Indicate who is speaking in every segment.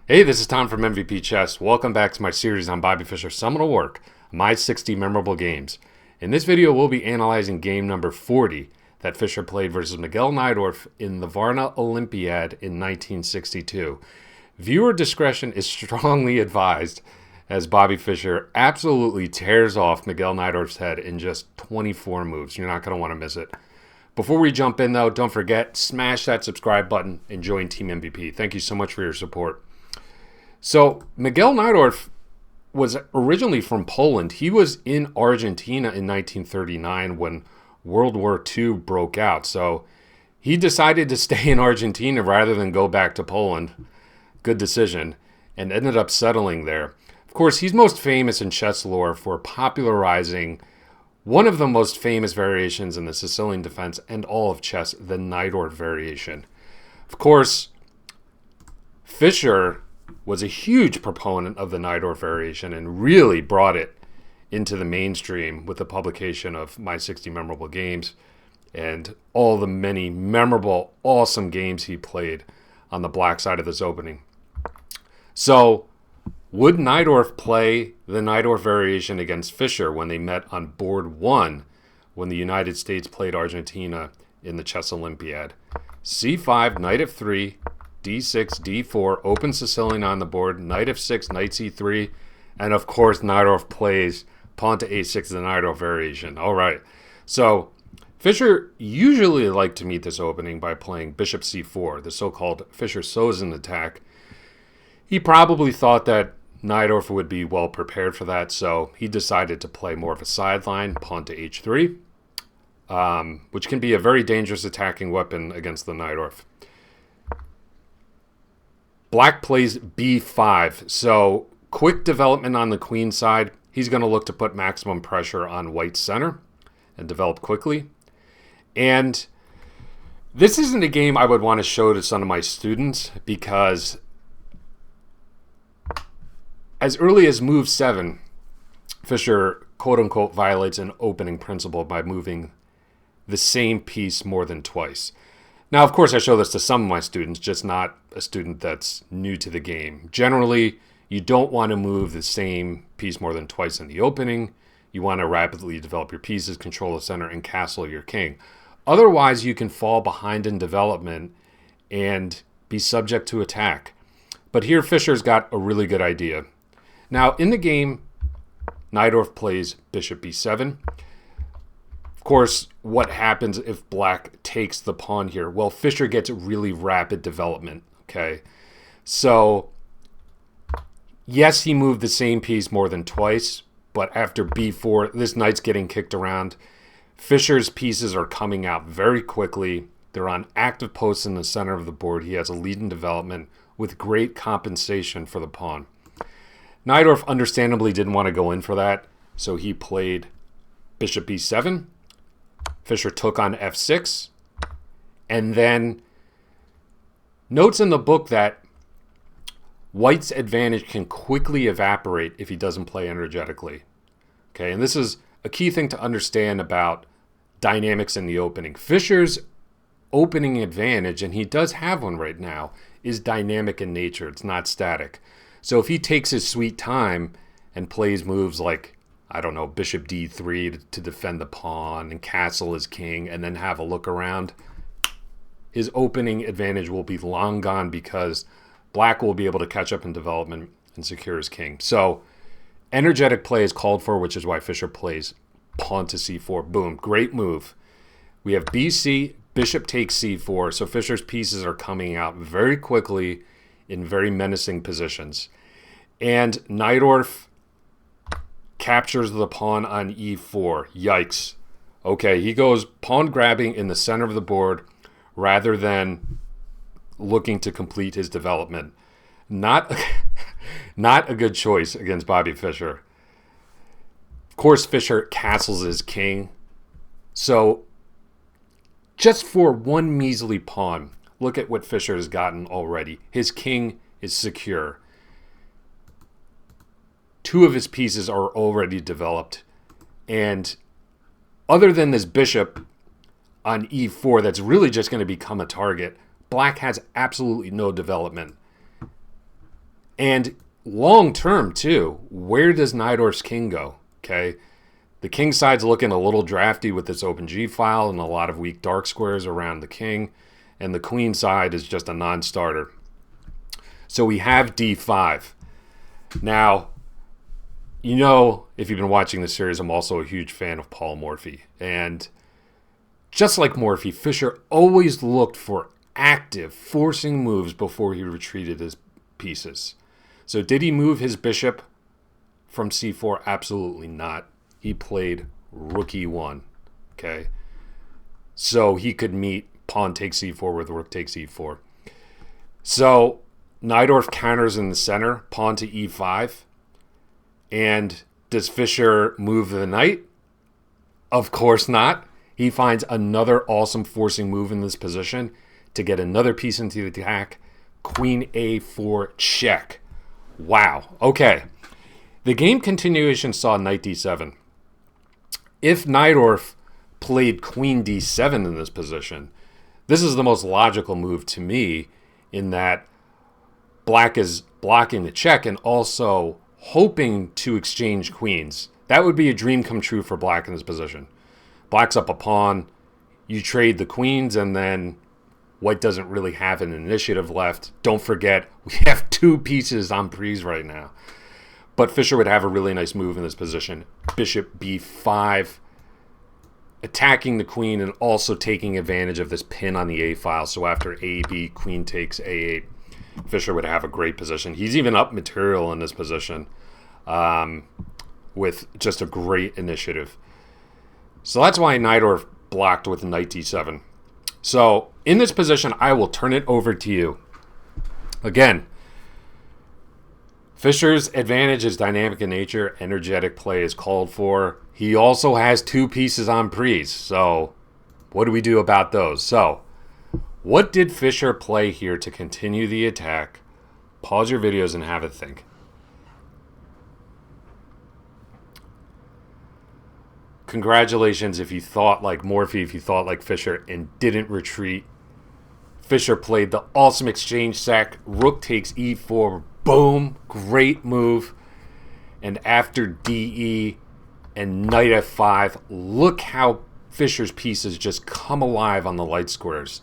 Speaker 1: Hey, this is Tom from MVP Chess. Welcome back to my series on Bobby Fischer's seminal work, My 60 Memorable Games. In this video, we'll be analyzing game number 40 that Fischer played versus Miguel Najdorf in the Varna Olympiad in 1962. Viewer discretion is strongly advised as Bobby Fischer absolutely tears off Miguel Najdorf's head in just 24 moves. You're not going to want to miss it. Before we jump in, though, don't forget, smash that subscribe button and join Team MVP. Thank you so much for your support. So, Miguel Najdorf was originally from Poland. He was in Argentina in 1939 when World War II broke out. So, he decided to stay in Argentina rather than go back to Poland. Good decision. And ended up settling there. Of course, he's most famous in chess lore for popularizing one of the most famous variations in the Sicilian defense and all of chess, the Najdorf variation. Of course, Fischer was a huge proponent of the Najdorf variation and really brought it into the mainstream with the publication of My 60 Memorable Games and all the many memorable, awesome games he played on the black side of this opening. So, would Najdorf play the Najdorf variation against Fischer when they met on board 1 when the United States played Argentina in the Chess Olympiad? c5, knight f3, d6, d4, open Sicilian on the board, knight f6, knight c3, and of course Najdorf plays pawn to a6, the Najdorf variation. All right, so Fischer usually liked to meet this opening by playing bishop c4, the so-called Fischer-Sozin attack. He probably thought that Najdorf would be well prepared for that, so he decided to play more of a sideline, pawn to h3, which can be a very dangerous attacking weapon against the Najdorf. Black plays b5, so quick development on the queen side. He's going to look to put maximum pressure on white's center and develop quickly. And this isn't a game I would want to show to some of my students because as early as move 7, Fischer quote-unquote violates an opening principle by moving the same piece more than twice. Now, of course, I show this to some of my students, just not a student that's new to the game. Generally, you don't want to move the same piece more than twice in the opening. You want to rapidly develop your pieces, control the center, and castle your king. Otherwise, you can fall behind in development and be subject to attack. But here, Fischer's got a really good idea. Now, in the game, Najdorf plays bishop b7. Of course, what happens if black takes the pawn here? Well, Fischer gets really rapid development, okay? So, yes, he moved the same piece more than twice, but after b4, this knight's getting kicked around. Fischer's pieces are coming out very quickly. They're on active posts in the center of the board. He has a lead in development with great compensation for the pawn. Najdorf understandably didn't want to go in for that, so he played bishop b7. Fischer took on f6, and then notes in the book that white's advantage can quickly evaporate if he doesn't play energetically. Okay, and this is a key thing to understand about dynamics in the opening. Fischer's opening advantage, and he does have one right now, is dynamic in nature. It's not static. So if he takes his sweet time and plays moves like, I don't know, bishop d3 to defend the pawn and castle his king and then have a look around, his opening advantage will be long gone because black will be able to catch up in development and secure his king. So energetic play is called for, which is why Fischer plays pawn to c4. Boom, great move. We have bc, bishop takes c4, so Fischer's pieces are coming out very quickly in very menacing positions. And Najdorf captures the pawn on e4. Yikes. Okay, he goes pawn grabbing in the center of the board rather than looking to complete his development. Not a good choice against Bobby Fischer. Of course, Fischer castles his king. So just for one measly pawn, look at what Fischer has gotten already. His king is secure. Two of his pieces are already developed. And other than this bishop on e4 that's really just going to become a target, black has absolutely no development. And long term, too, where does Najdorf's king go? Okay. The king side's looking a little drafty with this open G file and a lot of weak dark squares around the king. And the queen side is just a non-starter. So we have D5. Now, you know, if you've been watching the series, I'm also a huge fan of Paul Morphy. And just like Morphy, Fischer always looked for active, forcing moves before he retreated his pieces. So did he move his bishop from c4? Absolutely not. He played rook e1, okay? So he could meet pawn takes c4 with rook takes e4. So Najdorf counters in the center, pawn to e5. And does Fischer move the knight? Of course not. He finds another awesome forcing move in this position to get another piece into the attack. Queen a4 check. Wow. Okay. The game continuation saw knight d7. If Najdorf played queen d7 in this position, this is the most logical move to me, in that black is blocking the check and also hoping to exchange queens. That would be a dream come true for black in this position. Black's up a pawn, you trade the queens, and then white doesn't really have an initiative left. Don't forget, we have 2 pieces on prise right now. But Fischer would have a really nice move in this position. Bishop b5, attacking the queen and also taking advantage of this pin on the a file. So after a-b, queen takes a8, Fischer would have a great position. He's even up material in this position with just a great initiative. So that's why Najdorf blocked with knight d7. So in this position, I will turn it over to you. Again, Fischer's advantage is dynamic in nature. Energetic play is called for. He also has 2 pieces on prise. So what do we do about those? So what did Fischer play here to continue the attack? Pause your videos and have a think. Congratulations if you thought like Morphy, if you thought like Fischer and didn't retreat. Fischer played the awesome exchange sack. Rook takes e4. Boom. Great move. And after DE and knight f5, look how Fischer's pieces just come alive on the light squares.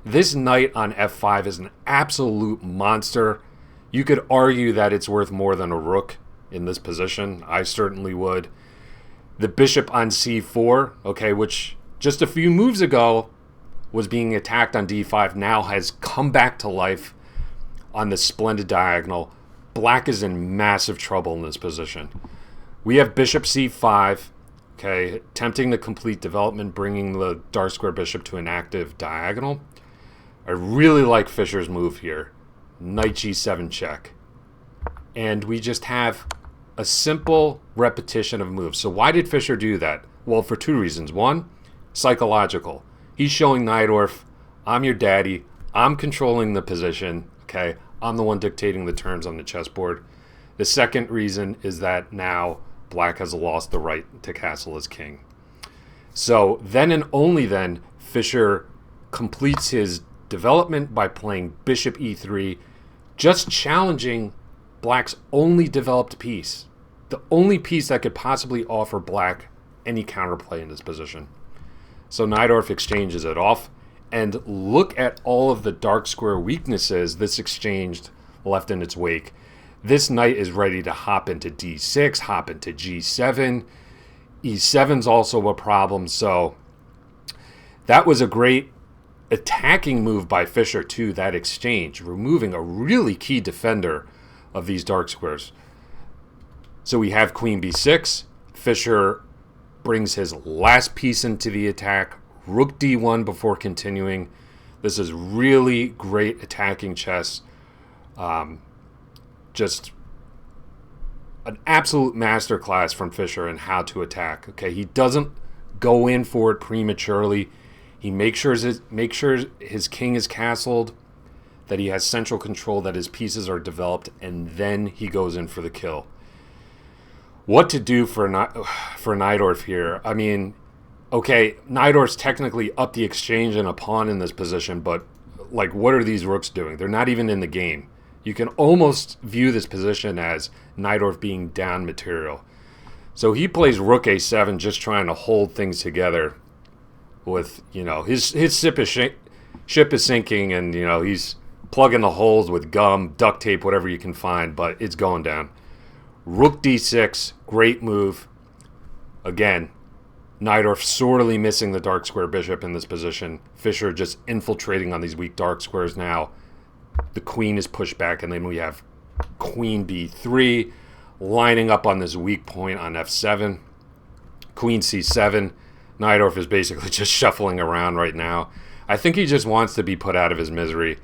Speaker 1: This knight on f5 is an absolute monster. You could argue that it's worth more than a rook in this position. I certainly would. The bishop on c4, okay, which just a few moves ago was being attacked on d5, now has come back to life on the splendid diagonal. Black is in massive trouble in this position. We have bishop c5, okay, attempting the complete development, bringing the dark square bishop to an active diagonal. I really like Fischer's move here. Knight g7 check. And we just have a simple repetition of moves. So why did Fischer do that? Well, for 2 reasons. One, psychological. He's showing Najdorf, I'm your daddy. I'm controlling the position. Okay, I'm the one dictating the terms on the chessboard. The second reason is that now black has lost the right to castle his king. So then and only then, Fischer completes his development by playing bishop e3, just challenging black's only developed piece. The only piece that could possibly offer black any counterplay in this position. So Najdorf exchanges it off. And look at all of the dark square weaknesses this exchange left in its wake. This knight is ready to hop into d6, hop into g7. e7's also a problem. So that was a great attacking move by Fischer to that exchange, removing a really key defender of these dark squares. So we have queen b6. Fischer brings his last piece into the attack. Rook d1 before continuing. This is really great attacking chess. Just an absolute masterclass from Fischer in how to attack. Okay, he doesn't go in for it prematurely. He makes sure his king is castled, that he has central control, that his pieces are developed, and then he goes in for the kill. What to do for Najdorf here? I mean, okay, Najdorf's technically up the exchange and a pawn in this position, but like, what are these rooks doing? They're not even in the game. You can almost view this position as Najdorf being down material. So he plays rook a7, just trying to hold things together with, his ship is sinking, and, he's plugging the holes with gum, duct tape, whatever you can find, but it's going down. Rook d6, great move. Again, Najdorf sorely missing the dark square bishop in this position. Fischer just infiltrating on these weak dark squares now. The queen is pushed back, and then we have queen b3 lining up on this weak point on f7. Queen c7. Najdorf is basically just shuffling around right now. I think he just wants to be put out of his misery,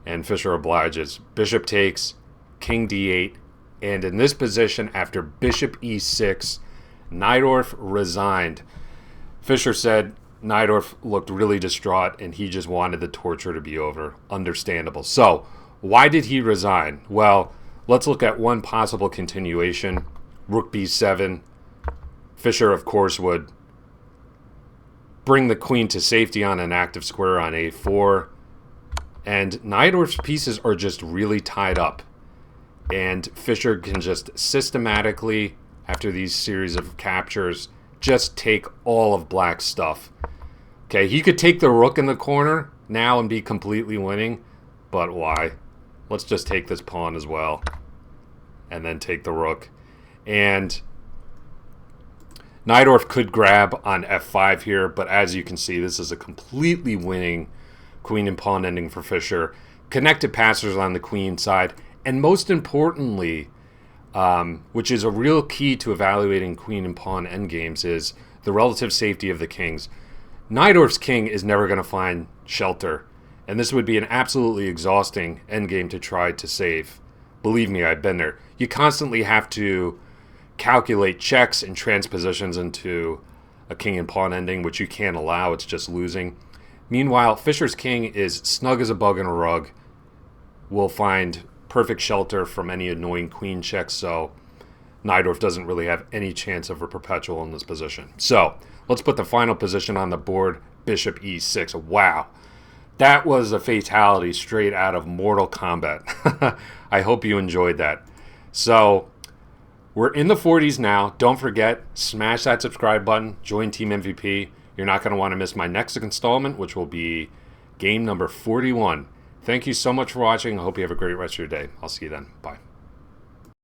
Speaker 1: and Fischer obliges. Bishop takes, king d8, and in this position, after bishop e6, Najdorf resigned. Fischer said Najdorf looked really distraught, and he just wanted the torture to be over. Understandable. So, why did he resign? Well, let's look at one possible continuation. Rook b7. Fischer, of course, would bring the queen to safety on an active square on a4. And Najdorf's pieces are just really tied up. And Fischer can just systematically, after these series of captures, just take all of black's stuff. Okay, he could take the rook in the corner now and be completely winning, but why? Let's just take this pawn as well, and then take the rook. And Najdorf could grab on f5 here, but as you can see, this is a completely winning queen and pawn ending for Fischer. Connected passers on the queen side, and most importantly, which is a real key to evaluating queen and pawn endgames, is the relative safety of the kings. Najdorf's king is never going to find shelter, and this would be an absolutely exhausting endgame to try to save. Believe me, I've been there. You constantly have to calculate checks and transpositions into a king and pawn ending, which you can't allow. It's just losing. Meanwhile, Fischer's king is snug as a bug in a rug, will find perfect shelter from any annoying queen checks, so Najdorf doesn't really have any chance of a perpetual in this position. So let's put the final position on the board, bishop e6. Wow, that was a fatality straight out of Mortal Kombat. I hope you enjoyed that. So we're in the 40s now. Don't forget, smash that subscribe button, join Team MVP. You're not going to want to miss my next installment, which will be game number 41. Thank you so much for watching. I hope you have a great rest of your day. I'll see you then. Bye.